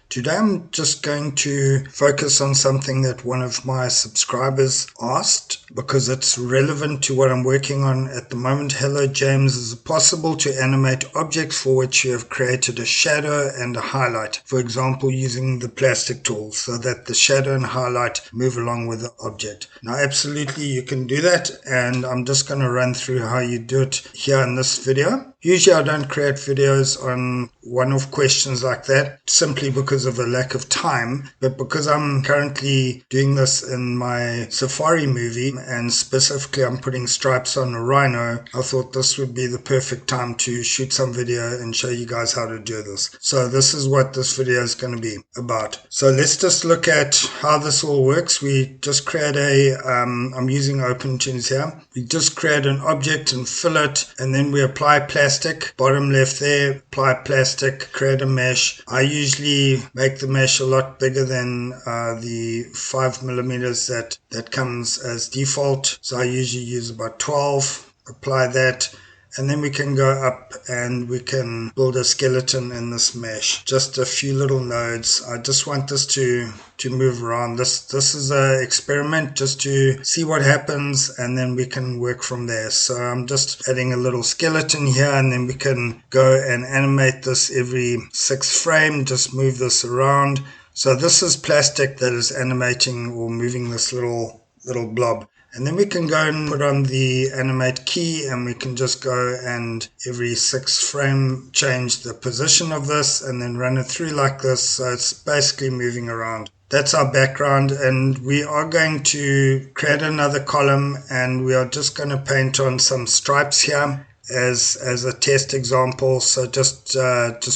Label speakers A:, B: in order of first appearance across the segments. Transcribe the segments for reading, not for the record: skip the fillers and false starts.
A: Today I'm just going to focus on something that one of my subscribers asked because it's relevant to what I'm working on at the moment. Hello James, is it possible to animate objects for which you have created a shadow and a highlight, for example using the plastic tool, so that the shadow and highlight move along with the object? Now absolutely you can do that, and I'm just going to run through how you do it here in this video. Usually I don't create videos on one-off questions like that simply because of a lack of time, but because I'm currently doing this in my Safari movie and specifically I'm putting stripes on a rhino, I thought this would be the perfect time to shoot some video and show you guys how to do this. So this is what this video is going to be about. So let's just look at how this all works. We just create I'm using OpenToonz here. We just create an object and fill it, and then we apply plastic, bottom left there, apply plastic, create a mesh. I usually make the mesh a lot bigger than the 5mm that comes as default. So I usually use about 12, apply that. And then we can go up and we can build a skeleton in this mesh. Just a few little nodes. I just want this to move around. This is an experiment just to see what happens, and then we can work from there. So I'm just adding a little skeleton here, and then we can go and animate this every 6 frame. Just move this around. So this is plastic that is animating or moving this little blob. And then we can go and put on the animate key, and we can just go and every 6 frame change the position of this and then run it through like this. So it's basically moving around. That's our background, and we are going to create another column, and we are just going to paint on some stripes here as a test example. So just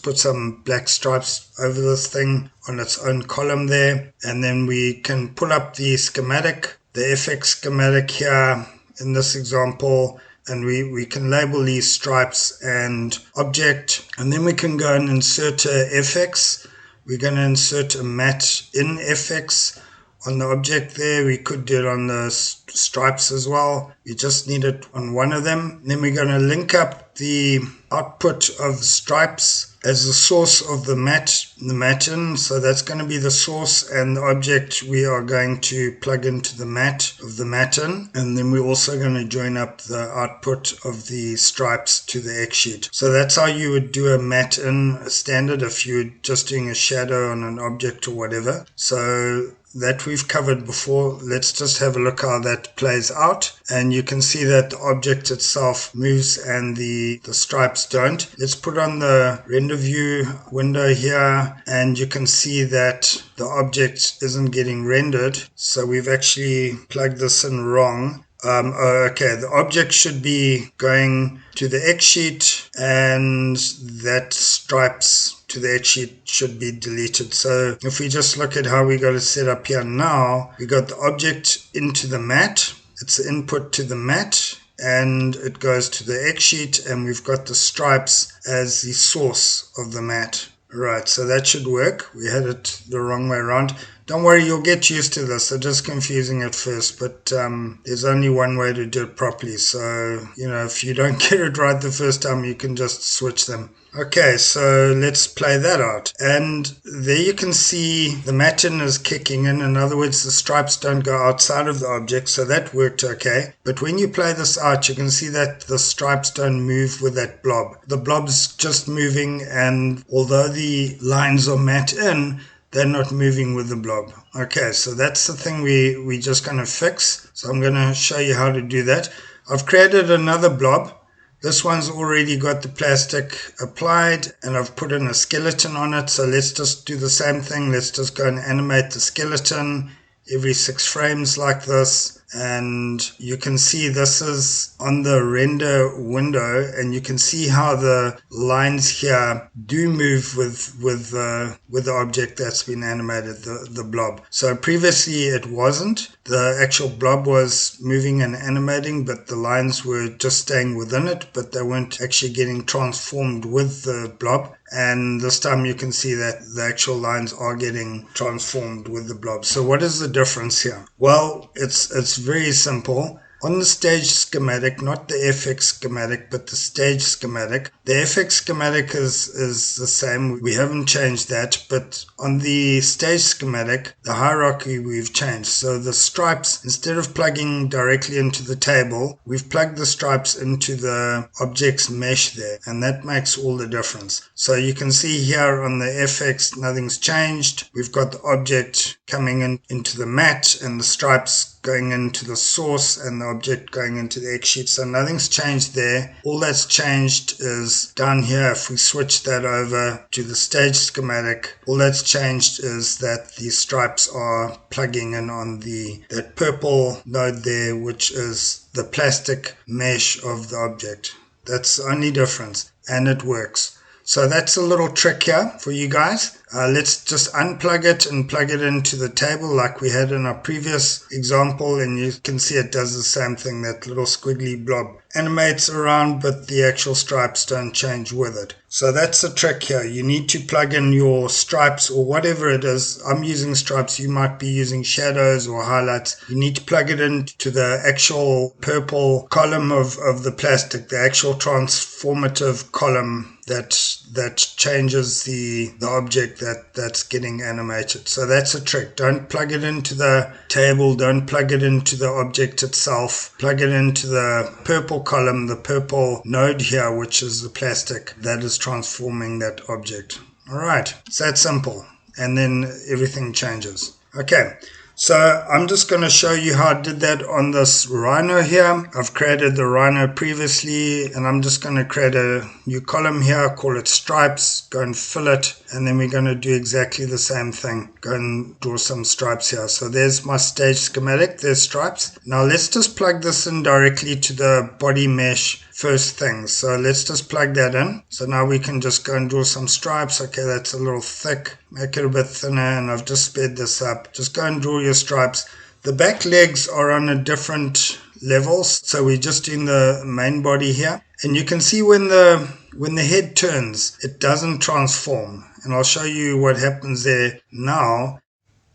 A: put some black stripes over this thing on its own column there, and then we can pull up the schematic, the FX schematic here in this example, and we can label these stripes and object, and then we can go and insert a FX. We're going to insert a matte in FX on the object there. We could do it on the stripes as well. We just need it on one of them. Then we're going to link up the output of stripes as the source of the matte in. So that's going to be the source, and the object we are going to plug into the matte of the matte in. And then we're also going to join up the output of the stripes to the X sheet. So that's how you would do a matte in standard if you're just doing a shadow on an object or whatever. So that we've covered before. Let's just have a look how that plays out, and you can see that the object itself moves and the stripes don't. Let's put on the render view window here, and you can see that the object isn't getting rendered, so we've actually plugged this in wrong. Okay, the object should be going to the X sheet, and that stripes to the X sheet should be deleted. So if we just look at how we got it set up here now, we got the object into the matte, it's the input to the matte, and it goes to the X sheet, and we've got the stripes as the source of the matte. Right, so that should work. We had it the wrong way around. Don't worry, you'll get used to this. It's just confusing at first, but there's only one way to do it properly. So, if you don't get it right the first time, you can just switch them. Okay, so let's play that out. And there you can see the matte in is kicking in. In other words, the stripes don't go outside of the object, so that worked okay. But when you play this out, you can see that the stripes don't move with that blob. The blob's just moving, and although the lines are matte in, they're not moving with the blob. Okay, so that's the thing we're just going to fix. So I'm going to show you how to do that. I've created another blob. This one's already got the plastic applied, and I've put in a skeleton on it. So let's just do the same thing. Let's just go and animate the skeleton every 6 frames like this. And you can see this is on the render window, and you can see how the lines here do move with the object that's been animated, the blob. So previously it wasn't. The actual blob was moving and animating, but the lines were just staying within it, but they weren't actually getting transformed with the blob. And this time you can see that the actual lines are getting transformed with the blob. So what is the difference here? Well, it's very simple. On the stage schematic, not the FX schematic, but the stage schematic. The FX schematic is the same. We haven't changed that. But on the stage schematic, the hierarchy we've changed. So the stripes, instead of plugging directly into the table, we've plugged the stripes into the object's mesh there. And that makes all the difference. So you can see here on the FX, nothing's changed. We've got the object coming into the mat and the stripes going into the source and the object going into the X sheet. So nothing's changed there. All that's changed is down here. If we switch that over to the stage schematic, all that's changed is that the stripes are plugging in on that purple node there, which is the plastic mesh of the object. That's the only difference, and it works. So that's a little trick here for you guys. Let's just unplug it and plug it into the table like we had in our previous example, and you can see it does the same thing. That little squiggly blob animates around, but the actual stripes don't change with it. So that's the trick here. You need to plug in your stripes or whatever it is. I'm using stripes. You might be using shadows or highlights. You need to plug it into the actual purple column of the plastic, the actual transformative column that changes the object that's getting animated. So that's a trick. Don't plug it into the table. Don't plug it into the object itself. Plug it into the purple column, the purple node here, which is the plastic that is transforming that object. All right, it's that simple. And then everything changes. Okay. So I'm just going to show you how I did that on this rhino here. I've created the rhino previously, and I'm just going to create a new column here, call it stripes, go and fill it, and then we're going to do exactly the same thing. Go and draw some stripes here. So there's my stage schematic, there's stripes. Now let's just plug this in directly to the body mesh first thing. So let's just plug that in. So now we can just go and draw some stripes. Okay, that's a little thick. Make it a bit thinner, and I've just sped this up. Just go and draw your stripes. The back legs are on a different levels, so we're just doing the main body here. And you can see when the head turns, it doesn't transform. And I'll show you what happens there now.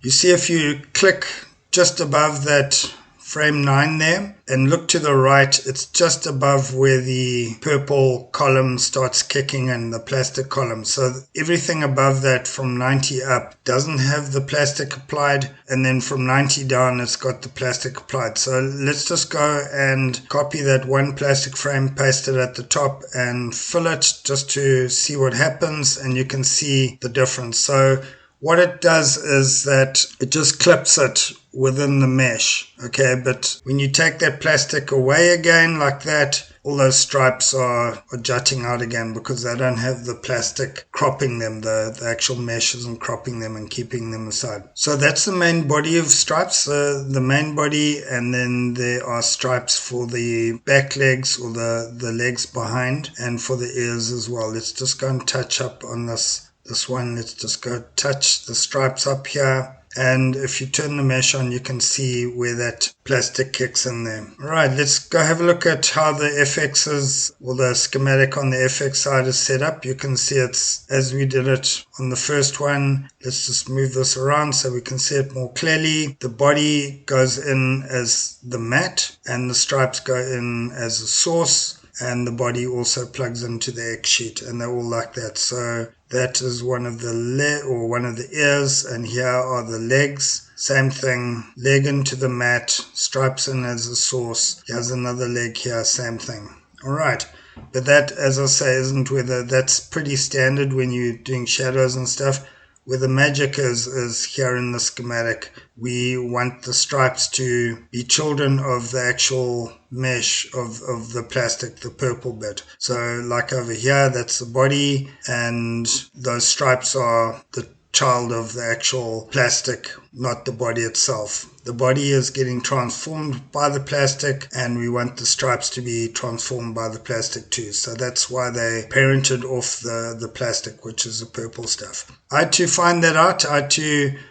A: You see if you click just above that frame 9 there and look to the right, it's just above where the purple column starts kicking in, the plastic column. So everything above that from 90 up doesn't have the plastic applied, and then from 90 down it's got the plastic applied. So let's just go and copy that one plastic frame, paste it at the top and fill it just to see what happens, and you can see the difference. So what it does is that it just clips it within the mesh, okay? But when you take that plastic away again like that, all those stripes are jutting out again because they don't have the plastic cropping them. The actual mesh isn't cropping them and keeping them aside. So that's the main body of stripes, the main body, and then there are stripes for the back legs or the legs behind, and for the ears as well. Let's just go and touch up on this one. Let's just go touch the stripes up here, and if you turn the mesh on, you can see where that plastic kicks in there. Alright, let's go have a look at how the FX is, or the schematic on the FX side is set up. You can see it's as we did it on the first one. Let's just move this around so we can see it more clearly. The body goes in as the mat, and the stripes go in as a source, and the body also plugs into the X sheet, and they're all like that. So that is one of the ears, and here are the legs. Same thing, leg into the mat, stripes in as a source. Here's another leg here, same thing. Alright, but that, as I say, isn't that's pretty standard when you're doing shadows and stuff. Where the magic is here in the schematic. We want the stripes to be children of the actual mesh of the plastic, the purple bit. So like over here, that's the body, and those stripes are the child of the actual plastic, not the body itself. The body is getting transformed by the plastic, and we want the stripes to be transformed by the plastic too. So that's why they parented off the plastic, which is the purple stuff. I had to find that out. I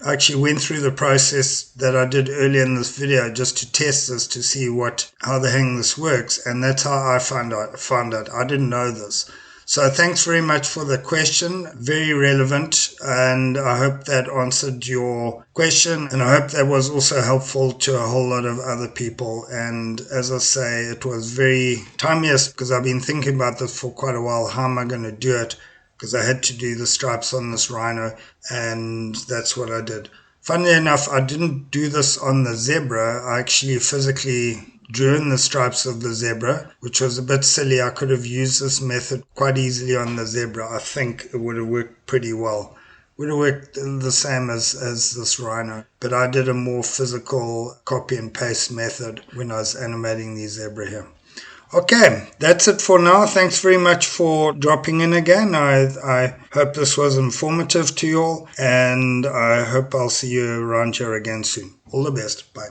A: actually went through the process that I did earlier in this video just to test this, to see how the hell this works, and that's how I found out. I didn't know this. So thanks very much for the question. Very relevant, and I hope that answered your question, and I hope that was also helpful to a whole lot of other people. And as I say, it was very timeless because I've been thinking about this for quite a while. How am I going to do it? Because I had to do the stripes on this rhino, and that's what I did. Funnily enough, I didn't do this on the zebra. I actually physically drew in the stripes of the zebra, which was a bit silly. I could have used this method quite easily on the zebra. I think it would have worked pretty well. Would have worked the same as this rhino. But I did a more physical copy and paste method when I was animating the zebra here. Okay, that's it for now. Thanks very much for dropping in again. I hope this was informative to you all, and I hope I'll see you around here again soon. All the best. Bye.